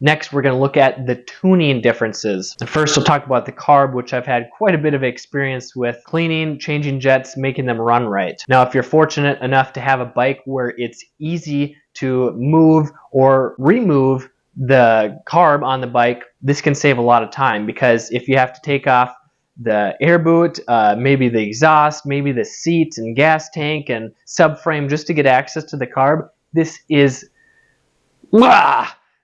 Next, we're going to look at the tuning differences. First, we'll talk about the carb, which I've had quite a bit of experience with cleaning, changing jets, making them run right. Now, if you're fortunate enough to have a bike where it's easy to move or remove the carb on the bike, this can save a lot of time, because if you have to take off the air boot, maybe the exhaust, maybe the seat and gas tank and subframe just to get access to the carb, this is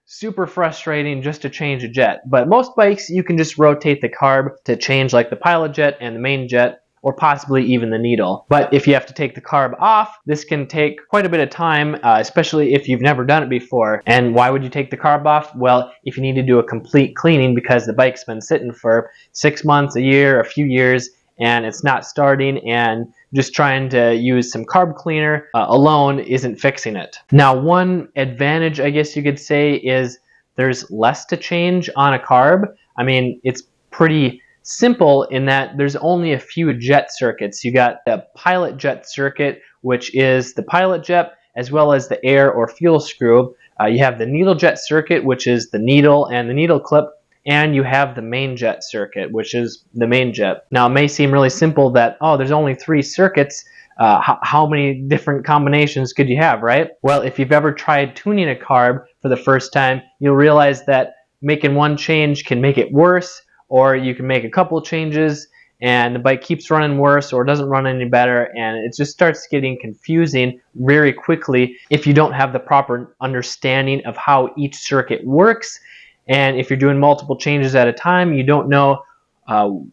super frustrating just to change a jet. But most bikes, you can just rotate the carb to change like the pilot jet and the main jet, or possibly even the needle. But if you have to take the carb off, this can take quite a bit of time, especially if you've never done it before. And why would you take the carb off? Well, if you need to do a complete cleaning because the bike's been sitting for 6 months, a year, a few years, and it's not starting, and just trying to use some carb cleaner alone isn't fixing it. Now, one advantage, I guess you could say, is there's less to change on a carb. I mean, it's pretty simple in that there's only a few jet circuits. You got the pilot jet circuit, which is the pilot jet, as well as the air or fuel screw. You have the needle jet circuit, which is the needle and the needle clip, and you have the main jet circuit, which is the main jet. Now, it may seem really simple that, oh, there's only 3 circuits. How many different combinations could you have, right? Well, if you've ever tried tuning a carb for the first time, you'll realize that making one change can make it worse, or you can make a couple changes and the bike keeps running worse or doesn't run any better, and it just starts getting confusing very quickly if you don't have the proper understanding of how each circuit works. And if you're doing multiple changes at a time, you don't know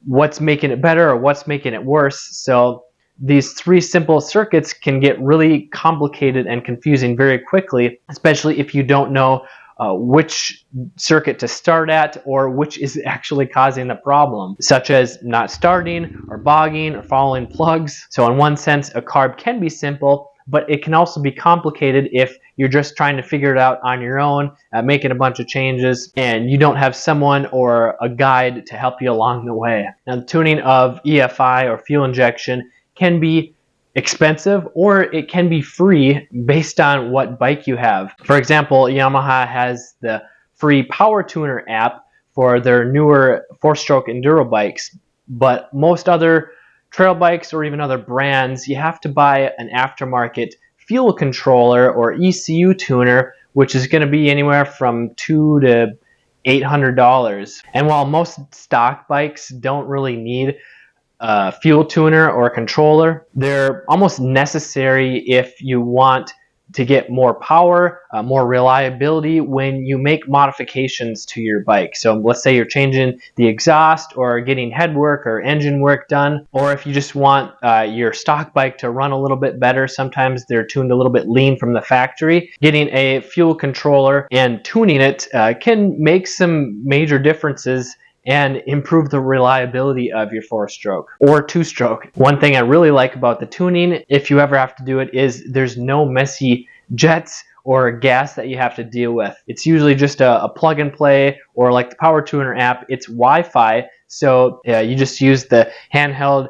what's making it better or what's making it worse. So these 3 simple circuits can get really complicated and confusing very quickly, especially if you don't know which circuit to start at or which is actually causing the problem, such as not starting or bogging or following plugs. So in one sense, a carb can be simple, but it can also be complicated if you're just trying to figure it out on your own, making a bunch of changes, and you don't have someone or a guide to help you along the way. Now, the tuning of EFI or fuel injection can be expensive, or it can be free based on what bike you have. For example, Yamaha has the free Power Tuner app for their newer 4-stroke enduro bikes, but most other trail bikes or even other brands, you have to buy an aftermarket fuel controller or ECU tuner, which is going to be anywhere from $200 to $800. And while most stock bikes don't really need a fuel tuner or a controller, they're almost necessary if you want to get more power, more reliability when you make modifications to your bike. So let's say you're changing the exhaust or getting head work or engine work done, or if you just want your stock bike to run a little bit better, sometimes they're tuned a little bit lean from the factory. Getting a fuel controller and tuning it can make some major differences and improve the reliability of your 4-stroke or 2-stroke. One thing I really like about the tuning, if you ever have to do it, is there's no messy jets or gas that you have to deal with. It's usually just a plug and play, or like the Power Tuner app, it's Wi-Fi, so you just use the handheld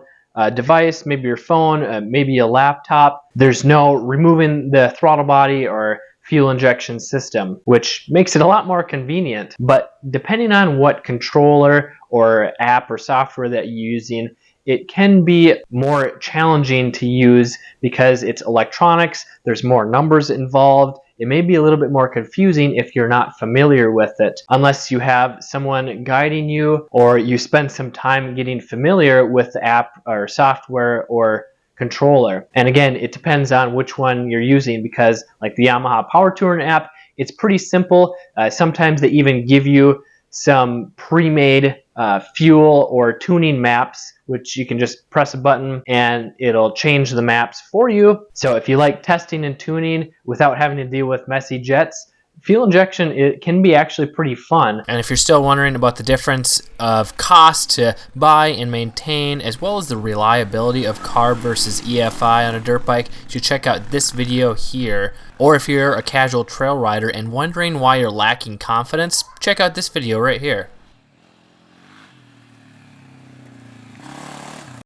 device, maybe your phone, maybe a laptop. There's no removing the throttle body or fuel injection system, which makes it a lot more convenient. But depending on what controller or app or software that you're using, it can be more challenging to use because it's electronics, there's more numbers involved. It may be a little bit more confusing if you're not familiar with it, unless you have someone guiding you or you spend some time getting familiar with the app or software or controller. And again, it depends on which one you're using, because like the Yamaha Power Tuner app, it's pretty simple. Sometimes they even give you some pre-made fuel or tuning maps, which you can just press a button and it'll change the maps for you. So if you like testing and tuning without having to deal with messy jets, fuel injection, it can be actually pretty fun. And if you're still wondering about the difference of cost to buy and maintain, as well as the reliability of carb versus EFI on a dirt bike, you should check out this video here. Or if you're a casual trail rider and wondering why you're lacking confidence, check out this video right here.